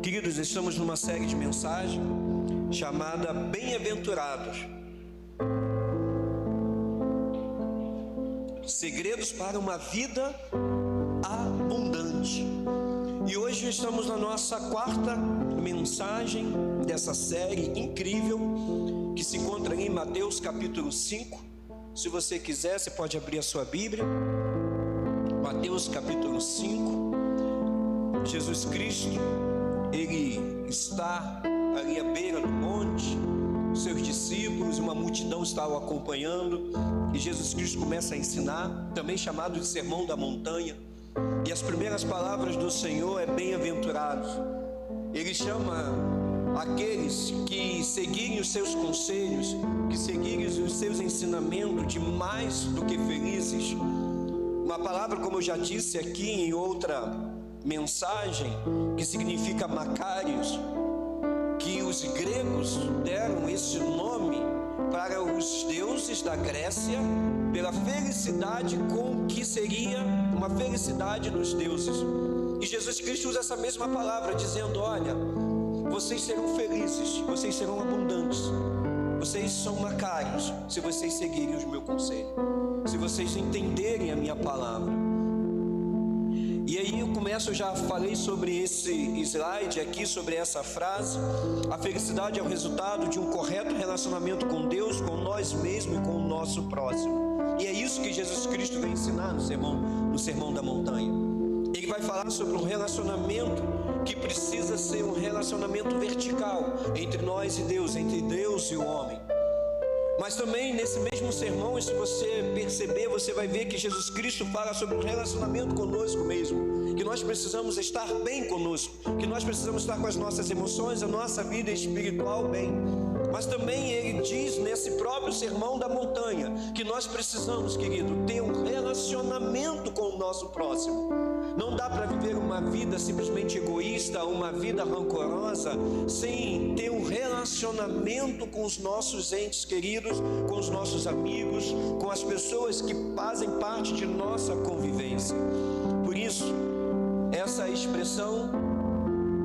Queridos, estamos numa série de mensagens chamada Bem-aventurados. Segredos para uma vida abundante. E hoje estamos na nossa quarta mensagem dessa série incrível, que se encontra em Mateus capítulo 5. Se você quiser, você pode abrir a sua Bíblia. Mateus capítulo 5. Jesus Cristo, Ele está ali à beira do monte, seus discípulos, uma multidão está o acompanhando, e Jesus Cristo começa a ensinar, também chamado de Sermão da Montanha. E as primeiras palavras do Senhor é bem-aventurados. Ele chama aqueles que seguirem os seus conselhos, que seguirem os seus ensinamentos, de mais do que felizes. Uma palavra, como eu já disse aqui em outra mensagem, que significa Macários, que os gregos deram esse nome para os deuses da Grécia, pela felicidade com que seria uma felicidade dos deuses. E Jesus Cristo usa essa mesma palavra, dizendo: olha, vocês serão felizes, vocês serão abundantes, vocês são Macários, se vocês seguirem os meus conselhos, se vocês entenderem a minha palavra. E aí eu já falei sobre esse slide aqui, sobre essa frase. A felicidade é o resultado de um correto relacionamento com Deus, com nós mesmos e com o nosso próximo. E é isso que Jesus Cristo vem ensinar no Sermão da Montanha. Ele vai falar sobre um relacionamento que precisa ser um relacionamento vertical entre nós e Deus, entre Deus e o homem. Mas também nesse mesmo sermão, e se você perceber, você vai ver que Jesus Cristo fala sobre um relacionamento conosco mesmo, que nós precisamos estar bem conosco, que nós precisamos estar com as nossas emoções, a nossa vida espiritual bem. Mas também ele diz nesse próprio Sermão da Montanha que nós precisamos, querido, ter um relacionamento com o nosso próximo. Não dá para viver uma vida simplesmente egoísta, uma vida rancorosa, sem ter um relacionamento com os nossos entes queridos, com os nossos amigos, com as pessoas que fazem parte de nossa convivência. Por isso, essa expressão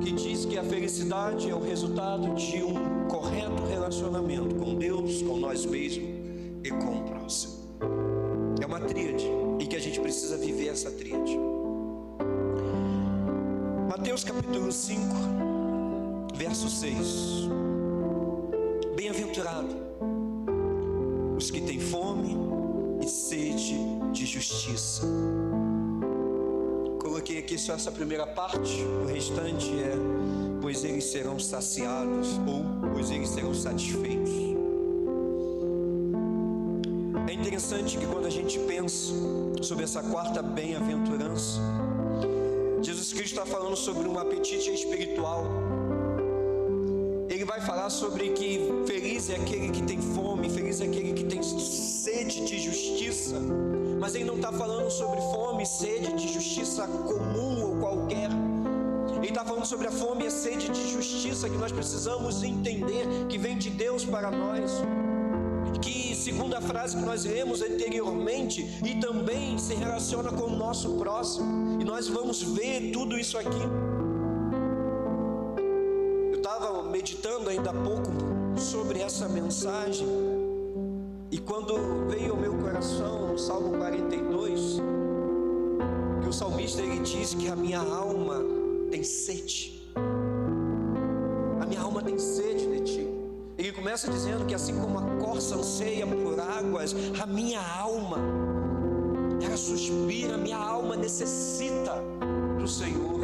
que diz que a felicidade é o resultado de um correto relacionamento com Deus, com nós mesmos e com o próximo. É uma tríade e que a gente precisa viver essa tríade. Mateus capítulo 5, verso 6. Bem-aventurado os que têm fome e sede de justiça. Coloquei aqui só essa primeira parte, o restante é: pois eles serão saciados, ou pois eles serão satisfeitos. É interessante que quando a gente pensa sobre essa quarta bem-aventurança, Jesus Cristo está falando sobre um apetite espiritual. Ele vai falar sobre que feliz é aquele que tem fome, feliz é aquele que tem sede de justiça. Mas ele não está falando sobre fome e sede de justiça comum ou qualquer. Ele está falando sobre a fome e a sede de justiça que nós precisamos entender, que vem de Deus para nós, que segundo a frase que nós lemos anteriormente, e também se relaciona com o nosso próximo. E nós vamos ver tudo isso aqui. Eu estava meditando ainda há pouco sobre essa mensagem, e quando veio ao meu coração no Salmo 42, que o salmista ele diz que a minha alma tem sede, a minha alma tem sede de ti. Ele começa dizendo que assim como a corça anseia por águas, a minha alma, ela suspira, a minha alma necessita do Senhor.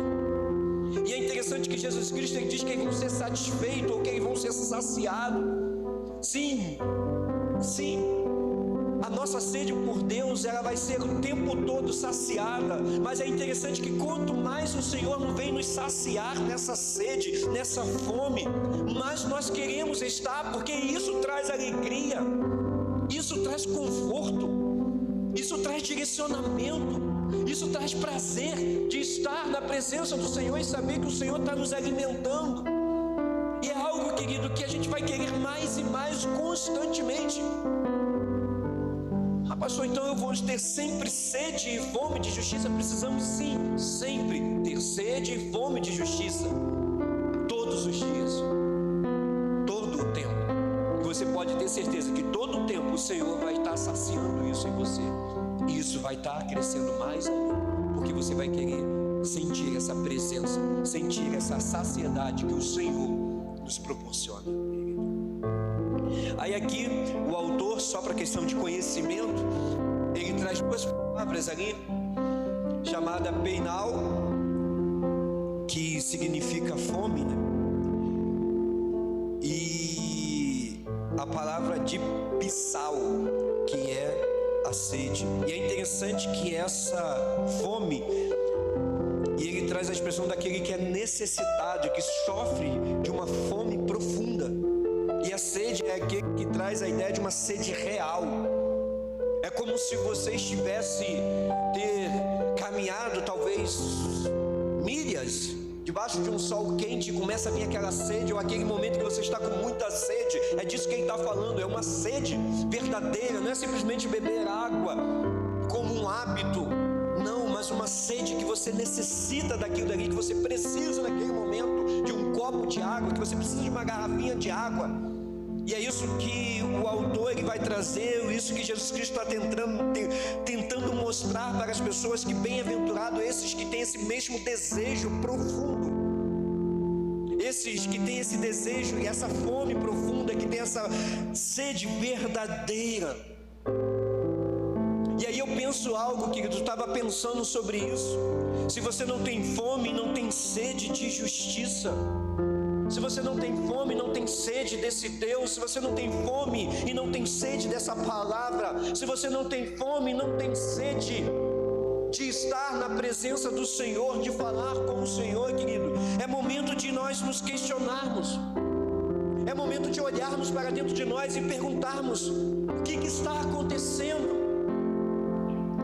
E é interessante que Jesus Cristo ele diz que eles vão ser satisfeitos, ou que eles vão ser saciados. Sim, a nossa sede por Deus, ela vai ser o tempo todo saciada. Mas é interessante que quanto mais o Senhor não vem nos saciar nessa sede, nessa fome, mais nós queremos estar, porque isso traz alegria, isso traz conforto, isso traz direcionamento, isso traz prazer de estar na presença do Senhor e saber que o Senhor está nos alimentando. E é algo, querido, que a gente vai querer mais e mais constantemente. Pastor, então eu vou ter sempre sede e fome de justiça? Precisamos sim, sempre ter sede e fome de justiça. todos os dias, todo o tempo. E você pode ter certeza que todo o tempo o Senhor vai estar saciando isso em você. E isso vai estar crescendo mais ainda, porque você vai querer sentir essa presença, sentir essa saciedade que o Senhor nos proporciona. Aí aqui o autor, só para questão de conhecimento, ele traz duas palavras ali, chamada peinal, que significa fome, né? E a palavra de pissal, que é a sede. E é interessante que essa fome, e ele traz a expressão daquele que é necessitado, que sofre de uma fome profunda. E a sede é aquele que traz a ideia de uma sede real. É como se você estivesse caminhado talvez milhas debaixo de um sol quente e começa a vir aquela sede, ou aquele momento que você está com muita sede. É disso que ele está falando, é uma sede verdadeira, não é simplesmente beber água como um hábito, não, mas uma sede que você necessita daquilo dali, que você precisa naquele momento de um copo de água, que você precisa de uma garrafinha de água. E é isso que o autor ele vai trazer, isso que Jesus Cristo está tentando mostrar para as pessoas, que bem-aventurado esses que têm esse mesmo desejo profundo, esses que têm esse desejo e essa fome profunda, que tem essa sede verdadeira. E aí eu penso algo, querido, eu estava pensando sobre isso. Se você não tem fome, não tem sede de justiça, se você não tem fome, não tem sede desse Deus, se você não tem fome e não tem sede dessa palavra, se você não tem fome e não tem sede de estar na presença do Senhor, de falar com o Senhor, querido, é momento de nós nos questionarmos, é momento de olharmos para dentro de nós e perguntarmos: o que está acontecendo?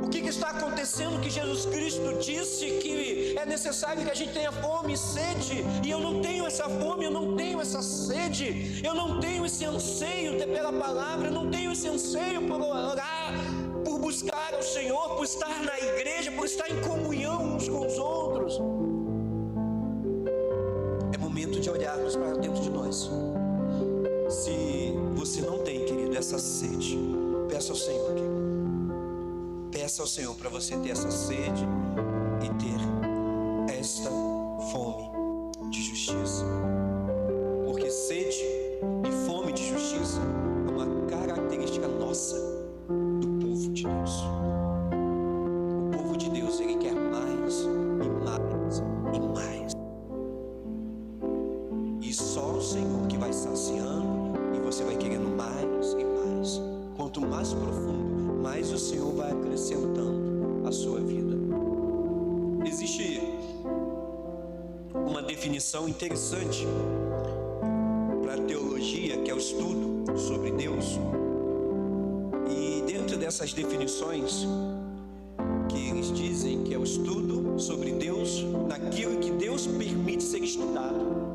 O que está acontecendo que Jesus Cristo disse que é necessário que a gente tenha fome e sede, e eu não tenho essa fome, eu não tenho essa sede, eu não tenho esse anseio pela palavra, eu não tenho esse anseio por orar, por buscar ao Senhor, por estar na igreja, por estar em comunhão uns com os outros. É momento de olharmos para dentro de nós. Se você não tem, querido, essa sede, peça ao Senhor, querido. Peça ao Senhor para você ter essa sede e ter esta fome de justiça. Porque sede e fome de justiça é uma característica nossa, do povo de Deus. O povo de Deus, ele quer mais e mais e mais. E só o Senhor que vai saciando, e você vai querendo mais e mais. Quanto mais profundo, mais o Senhor vai acrescentando a sua vida. Existe uma definição interessante para a teologia, que é o estudo sobre Deus. E dentro dessas definições, que eles dizem que é o estudo sobre Deus, naquilo que Deus permite ser estudado.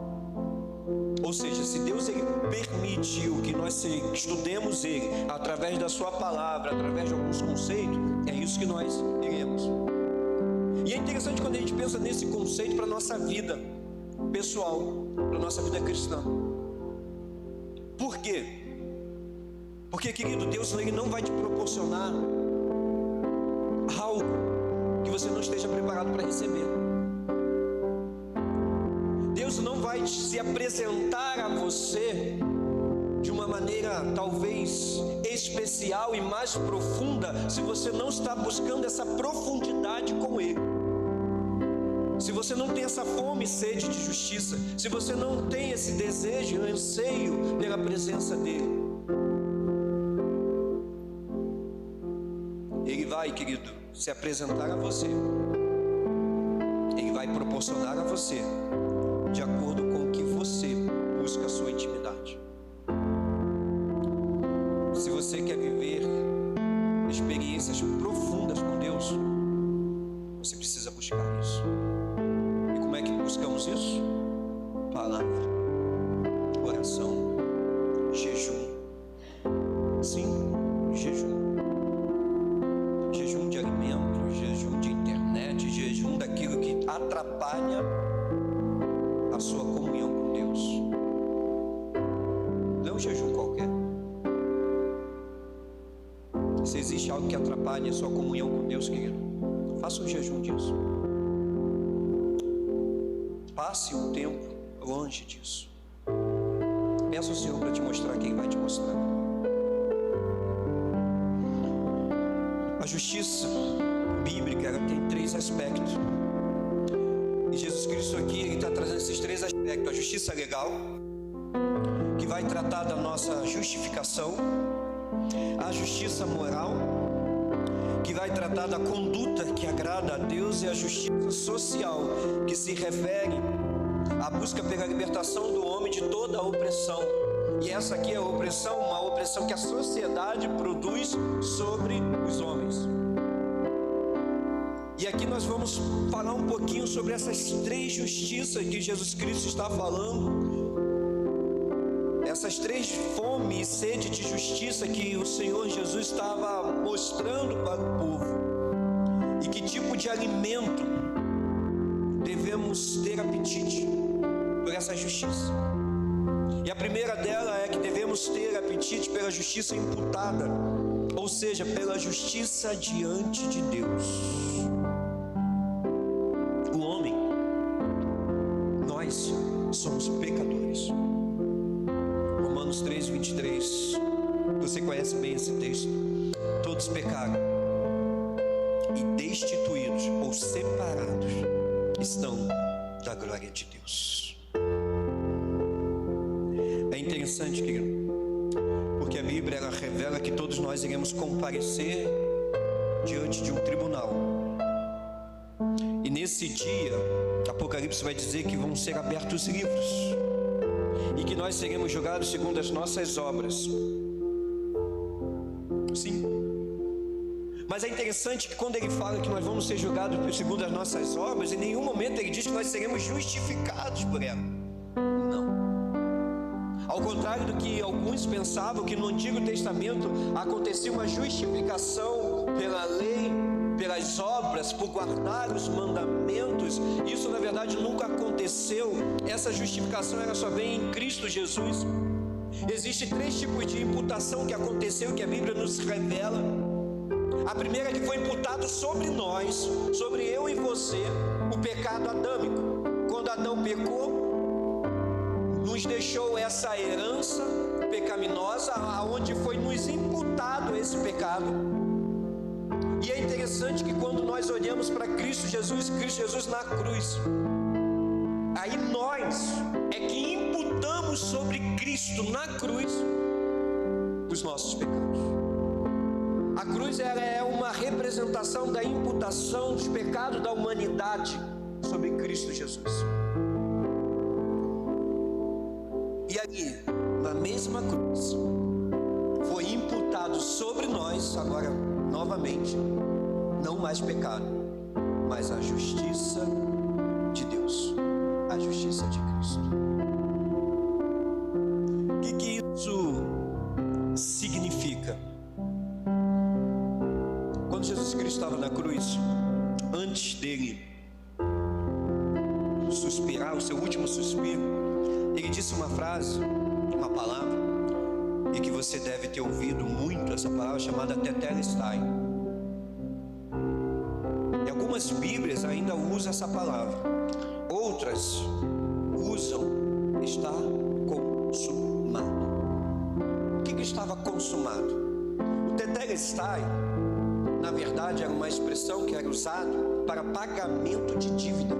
Ou seja, se Deus ele permitiu que nós estudemos Ele através da sua palavra, através de alguns conceitos, é isso que nós iremos. E é interessante quando a gente pensa nesse conceito para a nossa vida pessoal, para a nossa vida cristã. Por quê? Porque, querido, Deus ele não vai te proporcionar algo que você não esteja preparado para receber. Deus não vai se apresentar a você de uma maneira talvez especial e mais profunda se você não está buscando essa profundidade com Ele. Se você não tem essa fome e sede de justiça, se você não tem esse desejo e anseio pela presença dEle, Ele vai, querido, se apresentar a você, Ele vai proporcionar a você de acordo com o que você busca a sua intimidade. Se você quer viver experiências profundas com Deus, você precisa buscar isso. E como é que buscamos isso? Palavra, oração, jejum. Sim, jejum. Jejum de alimento, jejum de internet, jejum daquilo que atrapalha a sua comunhão com Deus. sua comunhão com Deus, querido, faça um jejum disso. Passe um tempo longe disso. Peça ao Senhor para te mostrar quem vai te mostrar. A justiça bíblica, ela tem 3 aspectos. E Jesus Cristo aqui, ele está trazendo esses 3 aspectos. A justiça legal, que vai tratar da nossa justificação. A justiça moral, que vai tratar da conduta que agrada a Deus. E a justiça social, que se refere à busca pela libertação do homem de toda a opressão. E essa aqui é a opressão, uma opressão que a sociedade produz sobre os homens. E aqui nós vamos falar um pouquinho sobre essas 3 justiças que Jesus Cristo está falando. Essas 3 fome e sede de justiça que o Senhor Jesus estava mostrando para o povo. E que tipo de alimento devemos ter apetite por essa justiça. E a primeira dela é que devemos ter apetite pela justiça imputada, ou seja, pela justiça diante de Deus. O homem, nós somos pecadores. Romanos 3:23, você conhece bem esse texto. Todos pecaram e destituídos ou separados estão da glória de Deus. É interessante, querido, porque a Bíblia ela revela que todos nós iremos comparecer diante de um tribunal. E nesse dia, Apocalipse vai dizer que vão ser abertos livros e que nós seremos julgados segundo as nossas obras. Sim. Mas é interessante que quando ele fala que nós vamos ser julgados segundo as nossas obras, em nenhum momento ele diz que nós seremos justificados por ela. Não. Ao contrário do que alguns pensavam, que no Antigo Testamento acontecia uma justificação pela lei, pelas obras, por guardar os mandamentos. Isso na verdade nunca aconteceu. Essa justificação ela só vem em Cristo Jesus. Existem 3 tipos de imputação que aconteceu, que a Bíblia nos revela. A primeira é que foi imputado sobre nós, sobre eu e você, o pecado adâmico. Quando Adão pecou, nos deixou essa herança pecaminosa, aonde foi nos imputado esse pecado. E é interessante que quando nós olhamos para Cristo Jesus na cruz, aí nós é que imputamos sobre Cristo na cruz os nossos pecados. A cruz ela é uma representação da imputação dos pecados da humanidade sobre Cristo Jesus. E aí, na mesma cruz, foi imputado sobre nós, agora novamente, não mais pecado, mas a justiça de Deus, a justiça de Cristo. O que isso significa? Quando Jesus Cristo estava na cruz, antes dele suspirar, o seu último suspiro, ele disse uma frase, uma palavra, e que você deve ter ouvido muito essa palavra, chamada Tetelestai. E algumas Bíblias ainda usam essa palavra, outras usam está consumado. O que estava consumado? O Tetelestai, na verdade, era uma expressão que era usada para pagamento de dívida.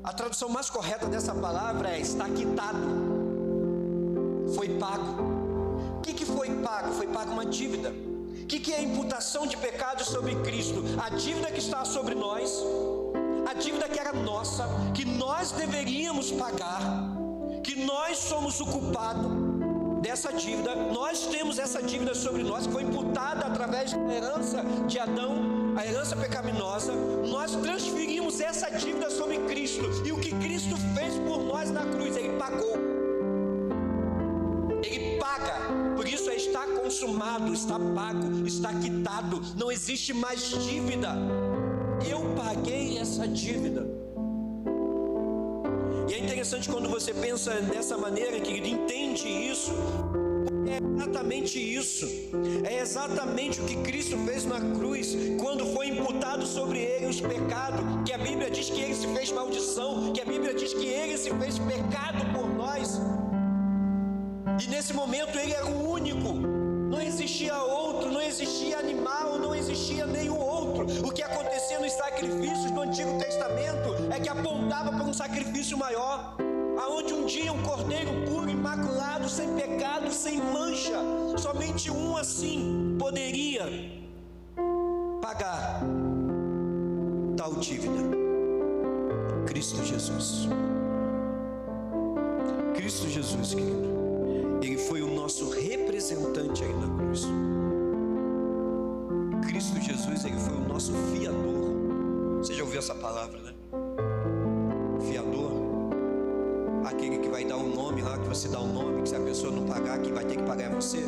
A tradução mais correta dessa palavra é está quitado, foi pago. O que foi pago? Foi pago uma dívida. O que é a imputação de pecado sobre Cristo? A dívida que está sobre nós, a dívida que era nossa, que nós deveríamos pagar, que nós somos o culpado dessa dívida. Nós temos essa dívida sobre nós, que foi imputada através da herança de Adão, a herança pecaminosa. Nós transferimos essa dívida sobre Cristo, e o que Cristo fez por nós na cruz, Ele pagou. Ele paga, por isso está consumado, está pago, está quitado, não existe mais dívida. Eu paguei essa dívida. E é interessante quando você pensa dessa maneira, querido, entende isso, porque é exatamente isso. É exatamente o que Cristo fez na cruz, quando foi imputado sobre ele os pecados, que a Bíblia diz que ele se fez maldição, que a Bíblia diz que ele se fez pecado por nós. E nesse momento ele era o único, não existia outro, não existia animal, não existia nenhum outro. O que acontecia nos sacrifícios do Antigo Testamento é que apontava para um sacrifício maior, aonde um dia um cordeiro puro, imaculado, sem pecado, sem mancha, somente um assim poderia pagar tal dívida. Cristo Jesus. Cristo Jesus, querido, ele foi o nosso representante aí na cruz. Cristo Jesus, ele foi o nosso fiador. Você já ouviu essa palavra, né? Fiador, aquele que vai dar um nome lá, que você dá um nome, que se a pessoa não pagar, quem vai ter que pagar é você.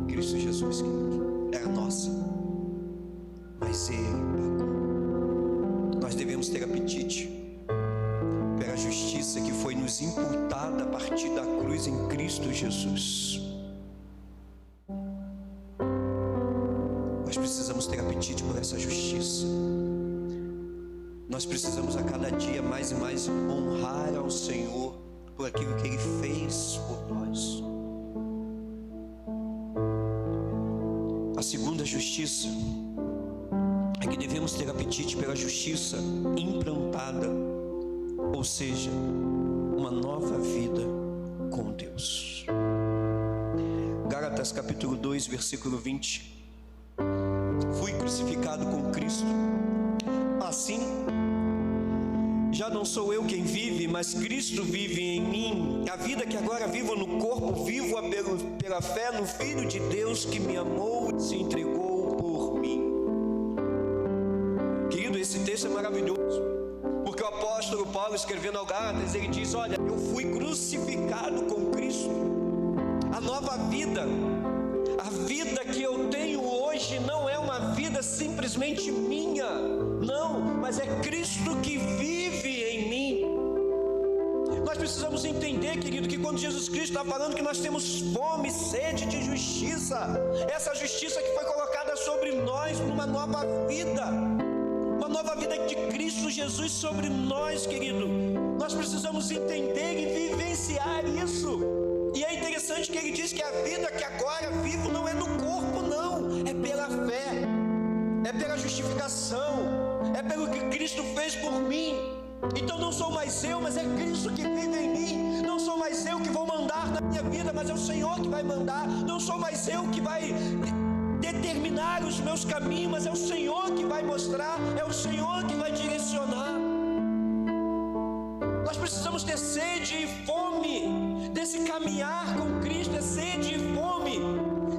Cristo Jesus, querido, era nossa, mas ele pagou. Nós devemos ter apetite pela justiça que foi nos imputada a partir da cruz em Cristo Jesus. Nós precisamos ter apetite por essa justiça. Nós precisamos a cada dia mais e mais honrar ao Senhor por aquilo que Ele fez por nós. A segunda justiça é que devemos ter apetite pela justiça implantada, ou seja, uma nova vida com Deus. Gálatas capítulo 2, versículo 20. Fui crucificado com Cristo. Assim, já não sou eu quem vive, mas Cristo vive em mim. A vida que agora vivo no corpo, vivo-a pela fé no Filho de Deus que me amou e se entregou por mim. Querido, esse texto é maravilhoso, porque o apóstolo Paulo, escrevendo ao Gálatas, ele diz: olha, eu fui crucificado com Cristo. A nova vida, a vida que eu tenho hoje, não é uma vida simplesmente minha, não, mas é Cristo que vive em mim. Nós precisamos entender, querido, que quando Jesus Cristo está falando que nós temos fome, sede de justiça, essa justiça que foi colocada sobre nós numa nova vida, uma nova vida de Cristo Jesus sobre nós, querido. Nós precisamos entender e vivenciar isso. E é interessante que ele diz que a vida que agora vivo não é no corpo, não, é pela fé, é pela justificação, é pelo que Cristo fez por mim. Então não sou mais eu, mas é Cristo que vive em mim. Não sou mais eu que vou mandar na minha vida, mas é o Senhor que vai mandar. Não sou mais eu que vai determinar os meus caminhos, mas é o Senhor que vai mostrar, é o Senhor que vai direcionar. Nós precisamos ter sede e fome desse caminhar com Cristo, é sede e fome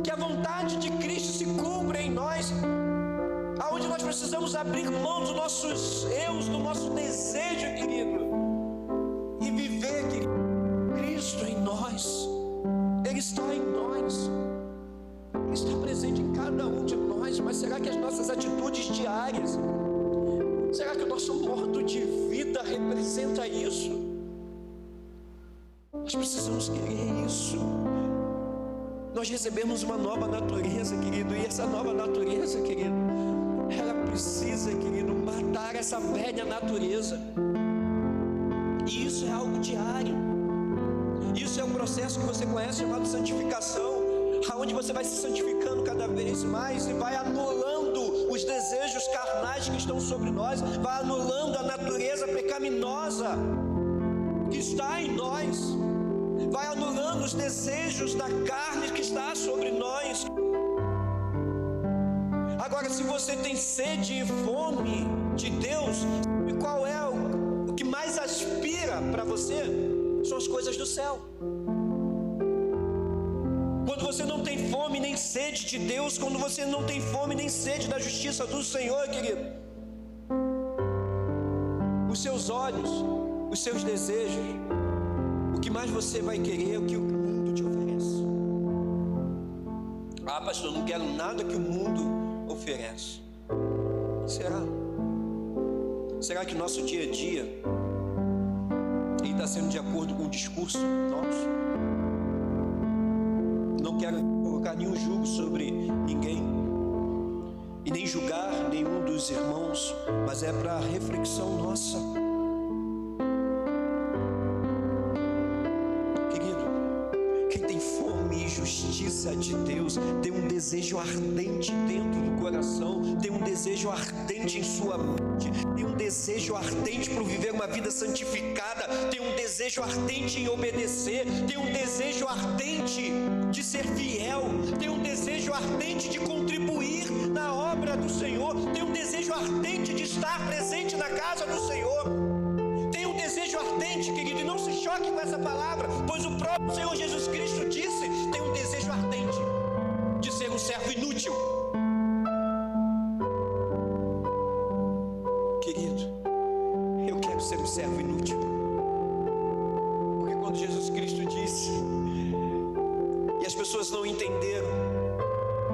que a vontade de Cristo se cumpra em nós, aonde nós precisamos abrir mão dos nossos eus, do nosso desejo, querido, e viver, querido, Cristo em nós. Ele está em nós, Ele está presente em cada um de nós. Mas será que as nossas atitudes diárias, será que o nosso modo de vida representa isso? Nós precisamos querer isso. Nós recebemos uma nova natureza, querido, e essa nova natureza, querido, ela precisa, querido, matar essa velha natureza. E isso é algo diário. Isso é um processo que você conhece, chamado santificação, aonde você vai se santificando cada vez mais e vai anulando os desejos carnais que estão sobre nós, vai anulando a natureza pecaminosa que está em nós, vai anulando os desejos da carne que está sobre nós. Agora, se você tem sede e fome de Deus, e qual é o que mais aspira para você? São as coisas do céu. Quando você não tem fome nem sede de Deus, quando você não tem fome nem sede da justiça do Senhor, querido, os seus olhos, os seus desejos, o que mais você vai querer é o que o mundo te oferece. Ah, pastor, não quero nada que o mundo oferece. Será? Será que o nosso dia a dia está sendo de acordo com o discurso nosso? Não quero colocar nenhum julgo sobre ninguém e nem julgar nenhum dos irmãos, mas é para reflexão nossa. Querido, quem tem fome e justiça de Deus tem um desejo ardente dentro do coração, tem um desejo ardente em sua mente, tem um desejo ardente por viver uma vida santificada, tem um desejo ardente em obedecer, tem um desejo ardente de ser fiel, tem um desejo ardente de contribuir na obra do Senhor, tem um desejo ardente de estar presente na casa do Senhor, tem um desejo ardente, querido, e não se choque com essa palavra, pois o próprio Senhor Jesus Cristo disse, tem um desejo ardente de ser um servo inútil. Querido, eu quero ser um servo inútil, porque quando Jesus Cristo disse, e as pessoas não entenderam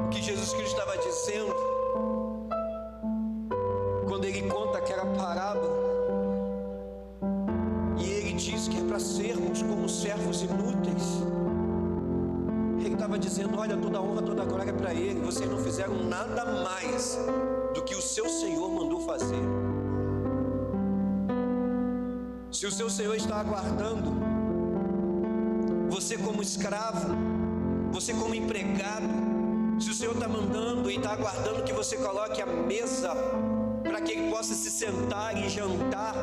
o que Jesus Cristo estava dizendo, quando ele conta aquela parábola, e ele diz que é para sermos como servos inúteis, ele estava dizendo, olha, toda honra, toda glória é para ele, vocês não fizeram nada mais do que o seu Senhor mandou fazer. Se o seu Senhor está aguardando você como escravo, você como empregado, se o Senhor está mandando e está aguardando que você coloque a mesa para que ele possa se sentar e jantar,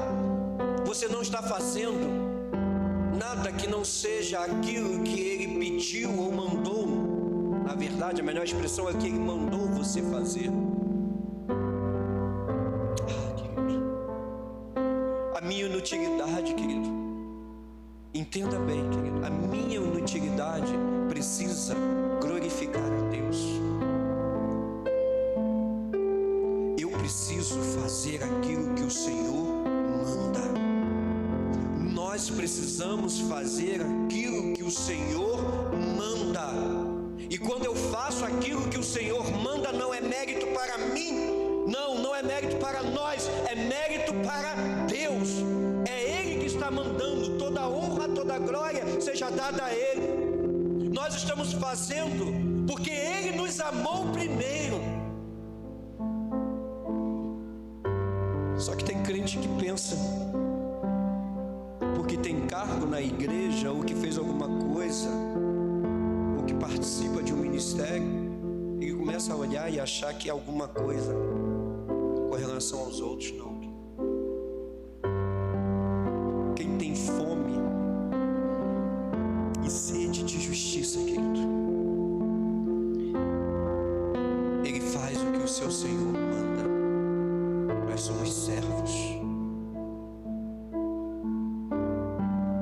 você não está fazendo nada que não seja aquilo que ele pediu ou mandou. Na verdade, a melhor expressão é que ele mandou você fazer. Querido, a minha inutilidade, querido, entenda bem, querido, a minha inutilidade precisa glorificar a Deus. Eu preciso fazer aquilo que o Senhor manda. Nós precisamos fazer aquilo que o Senhor manda. E quando eu faço aquilo que o Senhor manda, não é mérito para mim, não é mérito para nós, é mérito para Deus. É Ele que está mandando, toda a honra, toda a glória seja dada a Ele. Nós estamos fazendo porque Ele nos amou primeiro. Só que tem crente que pensa, porque tem cargo na igreja, ou que fez alguma coisa, ou que participa de um ministério, ele começa a olhar e achar que é alguma coisa com relação aos outros. Não. Quem tem fome e sede de justiça, querido, ele faz o que o seu Senhor manda. Nós somos servos,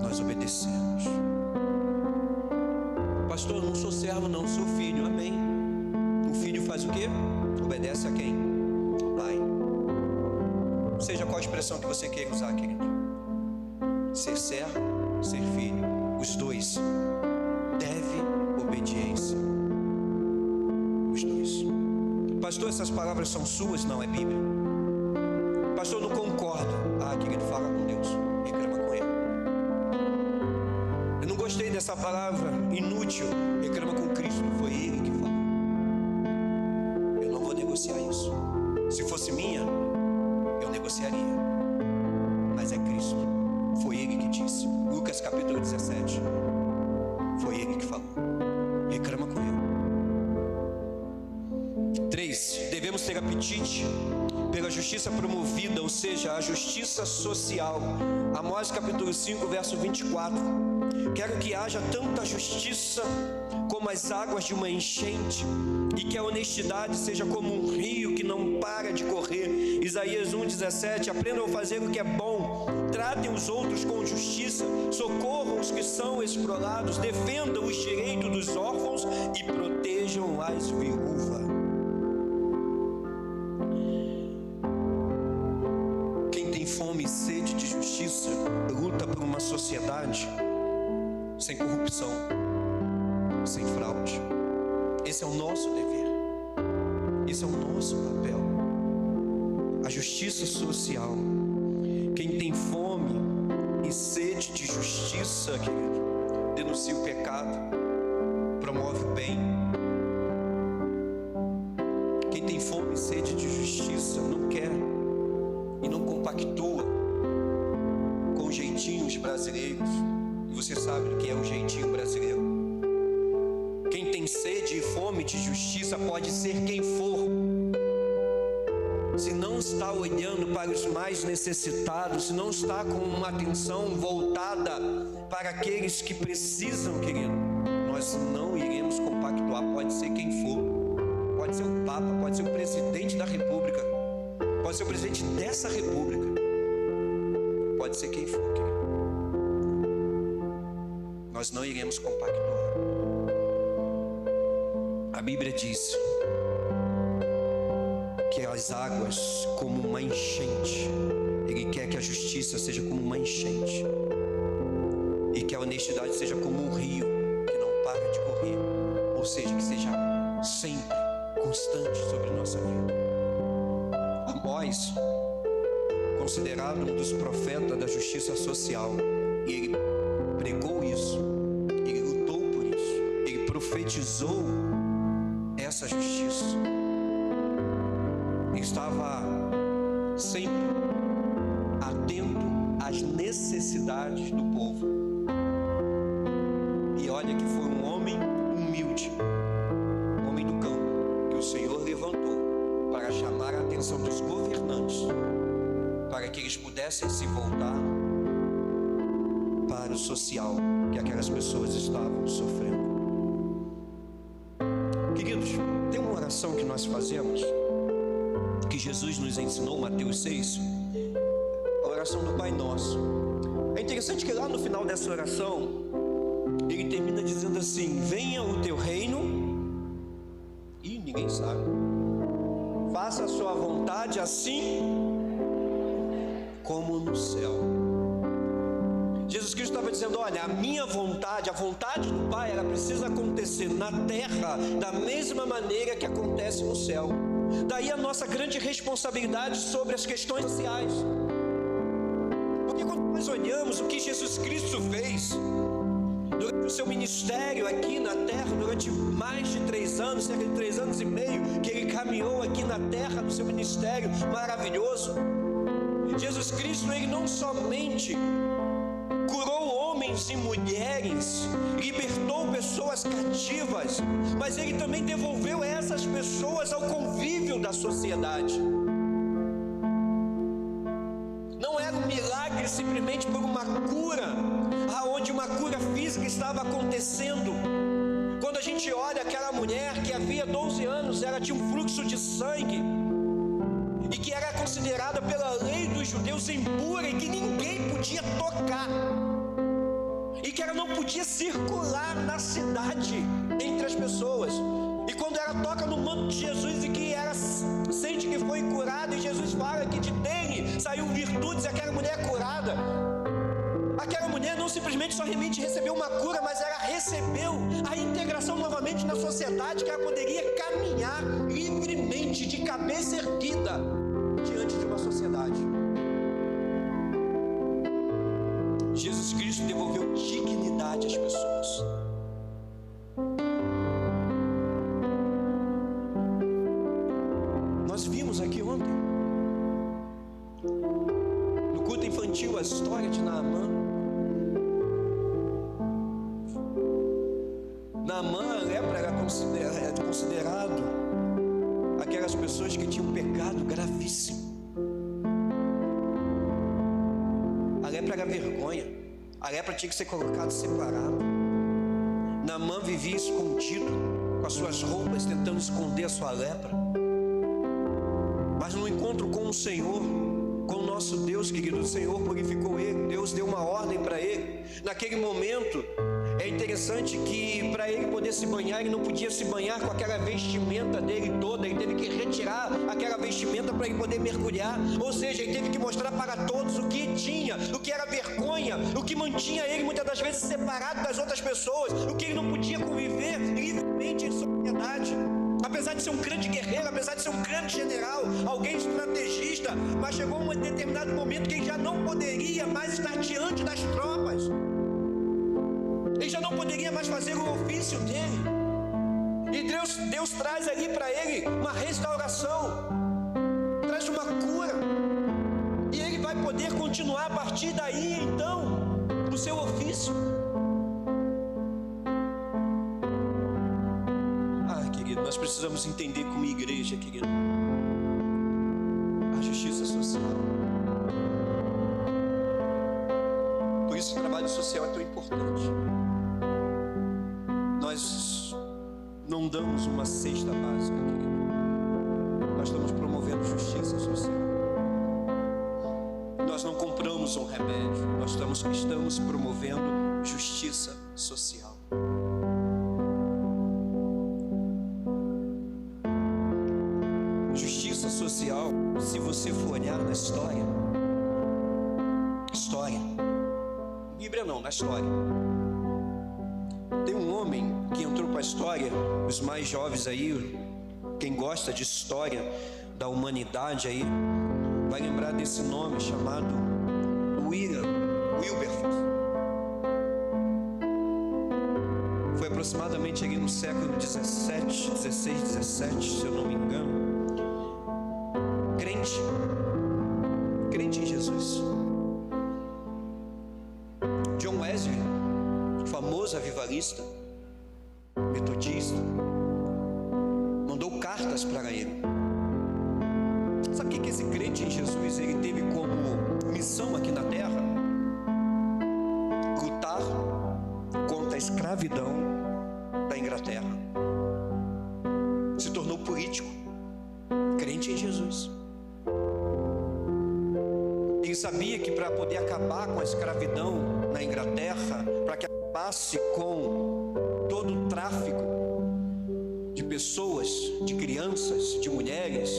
nós obedecemos. Pastor, eu não sou servo, não, sou filho. Amém. O filho faz o quê? Obedece a quem? Pai. Seja qual a expressão que você queira usar, querido. Ser servo, ser filho, os dois. Deve obediência. Os dois. Pastor, essas palavras são suas? Não, é Bíblia. Pastor, eu não concordo. Querido, fala com Deus, reclama com Ele. Eu não gostei dessa palavra, inútil, reclama com Cristo, foi Ele que falou. Eu não vou negociar isso. Se fosse minha, eu negociaria, mas é Cristo, foi Ele que disse. Lucas capítulo 17, foi Ele que falou, reclama com Ele. 3. Devemos ter apetite pela justiça promovida, ou seja, a justiça social. Amós capítulo 5, verso 24. Quero que haja tanta justiça como as águas de uma enchente, e que a honestidade seja como um rio que não para de correr. Isaías 1,17. Aprendam a fazer o que é bom, tratem os outros com justiça, socorram os que são explorados, defendam os direitos dos órfãos e protejam as viúvas. Fome e sede de justiça luta por uma sociedade sem corrupção, sem fraude. Esse é o nosso dever, esse é o nosso papel. A justiça social. Quem tem fome e sede de justiça, querido, denuncia o pecado, promove o bem. Quem tem fome e sede de justiça não quer e não compactua com jeitinhos brasileiros. E você sabe o que é o jeitinho brasileiro. Quem tem sede e fome de justiça pode ser quem for. Se não está olhando para os mais necessitados, se não está com uma atenção voltada para aqueles que precisam, querido, nós não iremos compactuar. Pode ser quem for, pode ser o Papa, pode ser o presidente da República, pode ser o presidente dessa República, pode ser quem for, querido. Nós não iremos compactuar. A Bíblia diz que as águas como uma enchente, Ele quer que a justiça seja como uma enchente e que a honestidade seja como um rio que não para de correr, ou seja, que seja sempre constante sobre a nossa vida. Amós, considerado um dos profetas da justiça social, e ele pregou isso, ele lutou por isso, ele profetizou essa justiça. Ele estava sempre atento às necessidades do povo. E olha que foi um homem humilde, um homem do campo, que o Senhor levantou para chamar a atenção dos governantes, para que eles pudessem se voltar para o social que aquelas pessoas estavam sofrendo. Queridos, tem uma oração que nós fazemos, que Jesus nos ensinou, Mateus 6, a oração do Pai Nosso. É interessante que lá no final dessa oração, ele termina dizendo assim: venha o teu reino, e ninguém sabe, faça a sua vontade assim como no céu. Jesus Cristo estava dizendo: olha, a minha vontade, a vontade do Pai, ela precisa acontecer na terra da mesma maneira que acontece no céu. Daí a nossa grande responsabilidade sobre as questões sociais. Porque quando nós olhamos o que Jesus Cristo fez durante o seu ministério aqui na terra, durante mais de 3 anos, cerca de 3 anos e meio, que ele caminhou aqui na terra no seu ministério maravilhoso, Jesus Cristo, ele não somente curou homens e mulheres, libertou pessoas cativas, mas ele também devolveu essas pessoas ao convívio da sociedade. Não era um milagre simplesmente por uma cura, aonde uma cura física estava acontecendo. Quando a gente olha aquela mulher que havia 12 anos, ela tinha um fluxo de sangue, e que era considerada pela lei dos judeus impura, e que ninguém podia tocar, e que ela não podia circular na cidade entre as pessoas. E quando ela toca no manto de Jesus e que ela sente que foi curada, e Jesus fala que de dele saiu virtudes, e aquela mulher é curada. Aquela mulher não simplesmente somente recebeu uma cura, mas ela recebeu a integração novamente na sociedade, que ela poderia caminhar livremente, de cabeça erguida, diante de uma sociedade. Jesus Cristo devolveu dignidade às pessoas. Nós vimos aqui ontem, no culto infantil, a história de Naamã. Naamã, a lepra, era considerado aquelas pessoas que tinham um pecado gravíssimo. A lepra era vergonha. A lepra tinha que ser colocada separado. Naamã vivia escondido, com as suas roupas, tentando esconder a sua lepra. Mas no encontro com o Senhor, com o nosso Deus, querido, o Senhor purificou ele. Deus deu uma ordem para ele. Naquele momento, é interessante que para ele poder se banhar, ele não podia se banhar com aquela vestimenta dele toda. Ele teve que retirar aquela vestimenta para ele poder mergulhar. Ou seja, ele teve que mostrar para todos o que tinha, o que era vergonha, o que mantinha ele muitas das vezes separado das outras pessoas, o que ele não podia conviver livremente em sociedade. Apesar de ser um grande guerreiro, apesar de ser um grande general, alguém estrategista, mas chegou um determinado momento que ele já não poderia mais estar diante das tropas. Ele já não poderia mais fazer o ofício dele. Deus traz ali para ele uma restauração, traz uma cura, e ele vai poder continuar a partir daí, então, o seu ofício. Querido, nós precisamos entender como igreja, querido, a justiça social. Por isso o trabalho social é tão importante. Nós não damos uma cesta básica, querido. Nós estamos promovendo justiça social. Nós não compramos um remédio. Nós estamos promovendo justiça social. Justiça social, se você for olhar na história, Bíblia não, na história, tem um homem que entrou para a história, os mais jovens aí, quem gosta de história da humanidade aí, vai lembrar desse nome chamado Wilberforce. Foi aproximadamente ali no século 16, 17, se eu não me engano. Crente em Jesus. John Wesley, famoso avivalista, metodista, mandou cartas para ele. Sabe o que esse crente em Jesus ele teve como missão aqui na terra? Lutar contra a escravidão da Inglaterra. Se tornou político, crente em Jesus. Ele sabia que para poder acabar com a escravidão na Inglaterra, para que acabasse com todo o tráfico de pessoas, de crianças, de mulheres,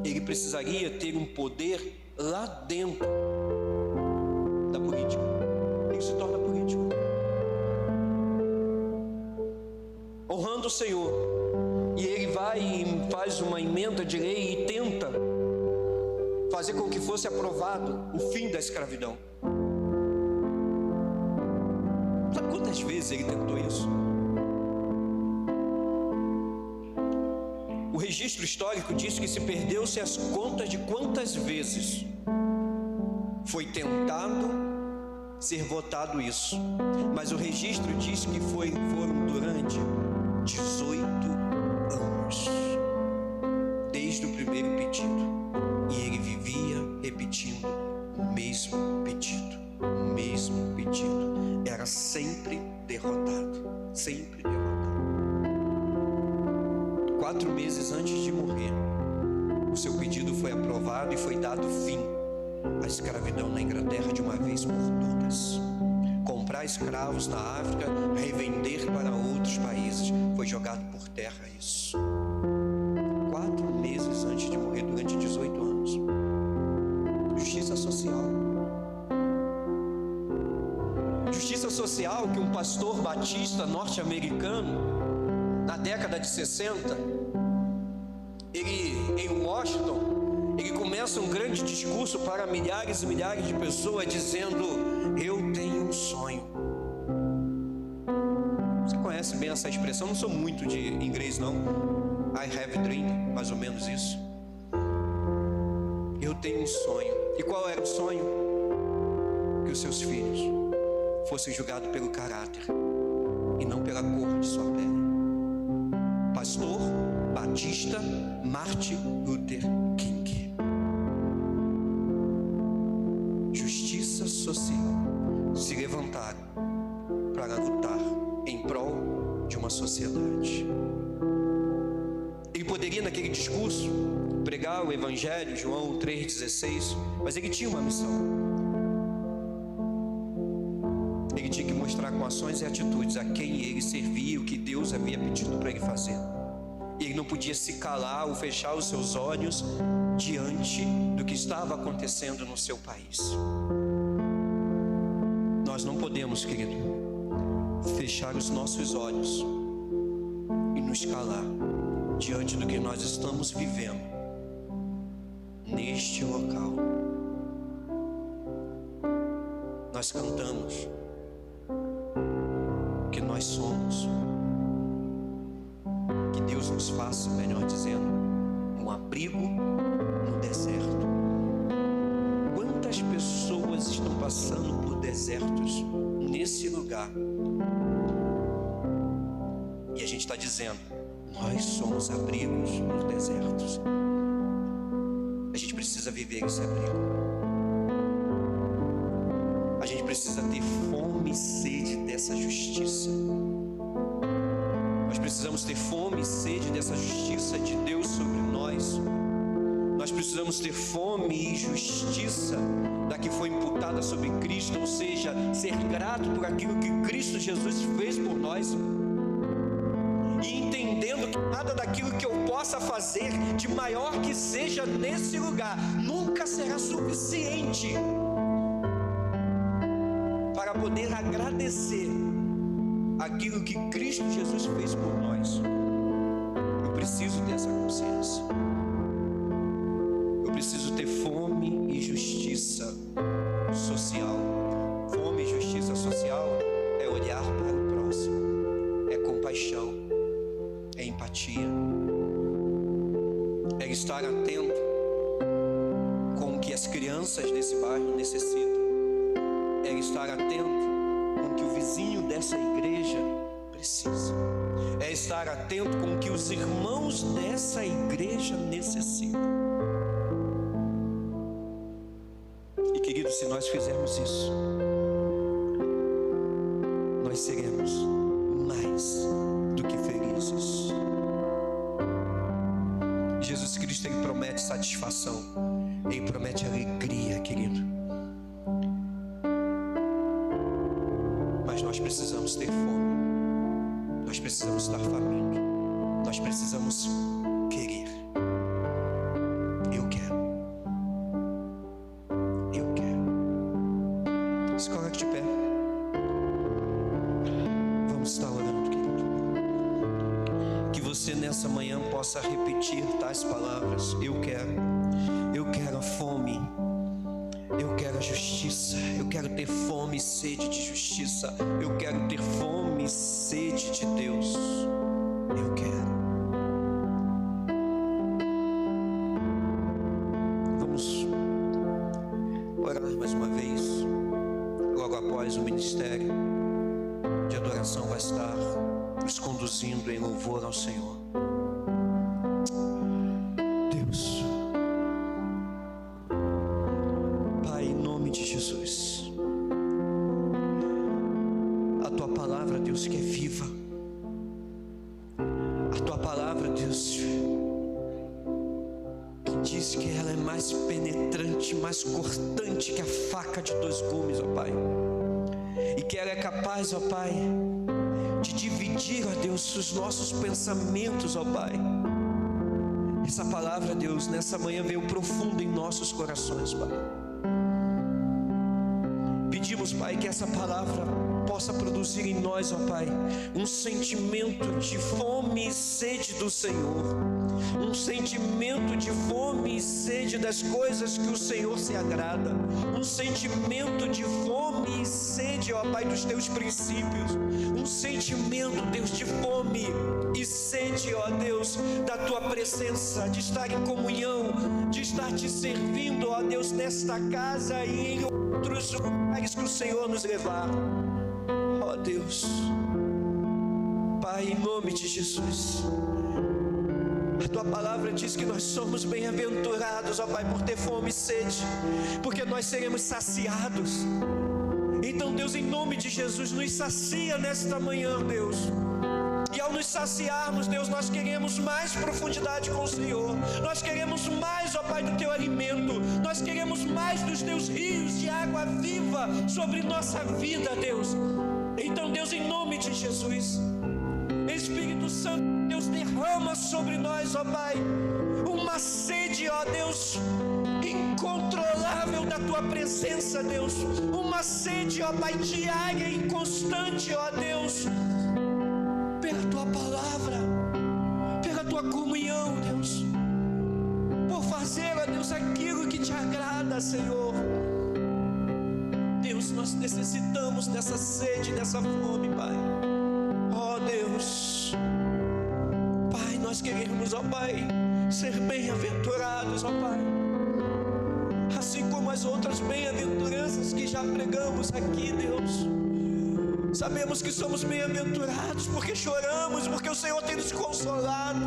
ele precisaria ter um poder lá dentro da política. Ele se torna político, honrando o Senhor. E ele vai e faz uma emenda de lei e tenta fazer com que fosse aprovado o fim da escravidão. Sabe quantas vezes ele tentou isso? O registro histórico diz que se perdeu-se as contas de quantas vezes foi tentado ser votado isso. Mas o registro diz que foram durante 18 anos, desde o primeiro pedido. E ele vivia repetindo o mesmo pedido, o mesmo pedido. Era sempre derrotado, sempre derrotado. 4 meses antes de morrer, o seu pedido foi aprovado e foi dado fim à escravidão na Inglaterra de uma vez por todas. Comprar escravos na África, revender para outros países, foi jogado por terra isso. 4 meses antes de morrer, durante 18 anos. Justiça social. Justiça social que um pastor batista norte-americano, na década de 60, em Washington, ele começa um grande discurso para milhares e milhares de pessoas, dizendo: eu tenho um sonho. Você conhece bem essa expressão? Não sou muito de inglês não. I have a dream, mais ou menos isso. Eu tenho um sonho. E qual era o sonho? Que os seus filhos fossem julgados pelo caráter e não pela cor de sua pele. Pastor Batista Martin Luther King. Justiça social. Se levantaram para lutar em prol de uma sociedade. Ele poderia, naquele discurso, pregar o Evangelho, João 3,16, mas ele tinha uma missão. Ele tinha que mostrar com ações e atitudes a quem ele servia, o que Deus havia pedido para ele fazer. Ele não podia se calar ou fechar os seus olhos diante do que estava acontecendo no seu país. Nós não podemos, querido, fechar os nossos olhos e nos calar diante do que nós estamos vivendo neste local. Nós cantamos que nós somos, que Deus nos faça, melhor dizendo, um abrigo no deserto. Quantas pessoas estão passando por desertos nesse lugar? E a gente está dizendo, nós somos abrigos nos desertos. A gente precisa viver esse abrigo. A gente precisa ter fome e sede dessa justiça. Nós precisamos ter fome e sede dessa justiça de Deus sobre nós. Nós precisamos ter fome e justiça da que foi imputada sobre Cristo, ou seja, ser grato por aquilo que Cristo Jesus fez por nós. E entendendo que nada daquilo que eu possa fazer, de maior que seja nesse lugar, nunca será suficiente para poder agradecer aquilo que Cristo Jesus fez por nós. Eu preciso ter essa consciência. Eu preciso ter fome e justiça social. Fome e justiça social é olhar para o próximo, é compaixão, é empatia, é estar atento com o que as crianças desse bairro necessitam, é estar atento com o que o vizinho dessa igreja precisa, é estar atento com o que os irmãos dessa igreja necessitam. E querido, se nós fizermos isso, nós seremos mais do que felizes. Jesus Cristo, Ele promete satisfação, Ele promete alegria, querido. Mas nós precisamos ter fome, nós precisamos estar famintos, nós precisamos querer. Eu quero. Se coloque de pé. Vamos estar orando, querido. Que você nessa manhã possa repetir tais palavras. Eu quero a fome, eu quero a justiça, eu quero ter fome e sede de justiça, eu quero ter fome e sede de Deus, eu quero. Vamos orar mais uma vez. Logo após o ministério de adoração vai estar nos conduzindo em louvor ao Senhor. Deus, Pai, em nome de Jesus, a Tua palavra, Deus, que é viva, a Tua palavra, Deus, que diz que ela é mais penetrante, mais cortante que a faca de 2 gumes, ó Pai, e que ela é capaz, ó Pai, de dividir, ó Deus, os nossos pensamentos, ó Pai. Essa palavra, Deus, nessa manhã veio profundo em nossos corações, Pai. Pedimos, Pai, que essa palavra possa produzir em nós, ó Pai, um sentimento de fome e sede do Senhor, um sentimento de fome e sede das coisas que o Senhor se agrada, um sentimento de fome e sede, ó Pai, dos Teus princípios, um sentimento, Deus, de fome e sede, ó Deus, da Tua presença, de estar em comunhão, de estar Te servindo, ó Deus, nesta casa e em outros lugares que o Senhor nos levar. Ó Deus, Pai, em nome de Jesus, a Tua palavra diz que nós somos bem-aventurados, ó Pai, por ter fome e sede, porque nós seremos saciados. Então, Deus, em nome de Jesus, nos sacia nesta manhã, Deus. E ao nos saciarmos, Deus, nós queremos mais profundidade com o Senhor. Nós queremos mais, ó Pai, do Teu alimento. Nós queremos mais dos Teus rios de água viva sobre nossa vida, Deus. Então, Deus, em nome de Jesus, Espírito Santo, Deus, derrama sobre nós, ó Pai, uma sede, ó Deus, incontrolável da Tua presença, Deus. Uma sede, ó Pai, diária e constante, ó Deus, pela Tua palavra, pela Tua comunhão, Deus, por fazer, ó Deus, aquilo que Te agrada, Senhor. Deus, nós necessitamos dessa sede, dessa fome, Pai. Ó Deus, Pai, nós queremos, ó Pai, ser bem-aventurados, ó Pai, assim como as outras bem-aventuranças que já pregamos aqui, Deus. Sabemos que somos bem-aventurados porque choramos, porque o Senhor tem nos consolado.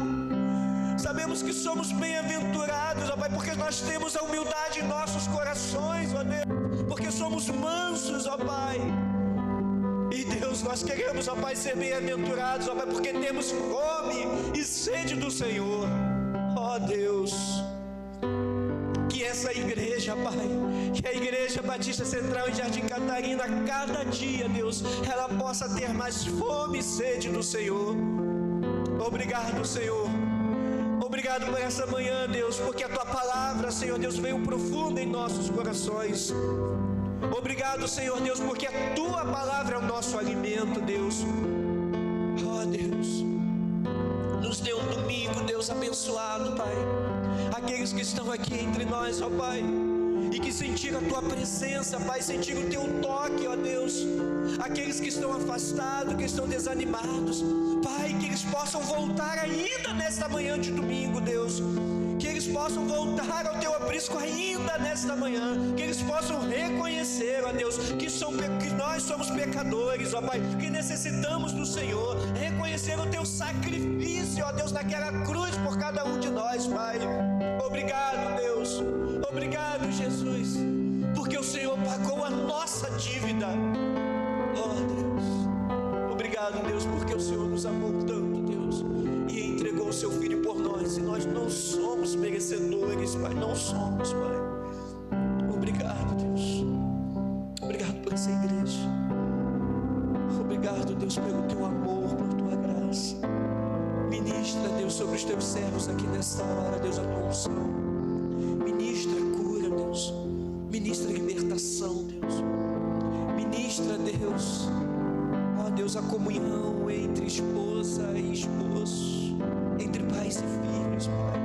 Sabemos que somos bem-aventurados, ó Pai, porque nós temos a humildade em nossos corações, ó Deus, porque somos mansos, ó Pai. E Deus, nós queremos, ó Pai, ser bem-aventurados, ó Pai, porque temos fome e sede do Senhor, ó Deus. Que essa igreja, Pai, que a Igreja Batista Central em Jardim Catarina, cada dia, Deus, ela possa ter mais fome e sede do Senhor. Obrigado, Senhor. Obrigado por essa manhã, Deus, porque a Tua palavra, Senhor Deus, veio profunda em nossos corações. Obrigado, Senhor Deus, porque a Tua palavra é o nosso alimento, Deus. Oh, Deus, nos dê um domingo, Deus, abençoado, Pai. Aqueles que estão aqui entre nós, ó Pai, e que sentiram a Tua presença, Pai, sentiram o Teu toque, ó Deus. Aqueles que estão afastados, que estão desanimados, Pai, que eles possam voltar ainda nesta manhã de domingo, Deus. Que eles possam voltar ao Teu aprisco ainda nesta manhã. Que eles possam reconhecer, ó Deus, que nós somos pecadores, ó Pai, que necessitamos do Senhor. Reconhecer o Teu sacrifício, ó Deus, naquela cruz por cada um de nós, Pai. Obrigado, Deus. Obrigado, Jesus, porque o Senhor pagou a nossa dívida. Oh, Deus. Obrigado, Deus, porque o Senhor nos amou tanto, Deus, e entregou o Seu Filho por nós. E nós não somos merecedores, Pai, não somos, Pai. Obrigado, Deus. Obrigado por essa igreja. Obrigado, Deus, pelo Teu amor, por Tua graça. Ministra, Deus, sobre os Teus servos aqui nesta hora, Deus, a Tua unção. Ministra cura, Deus. Ministra libertação, Deus. Ministra, Deus, ó Deus, a comunhão entre esposa e esposo, entre pais e filhos, Pai.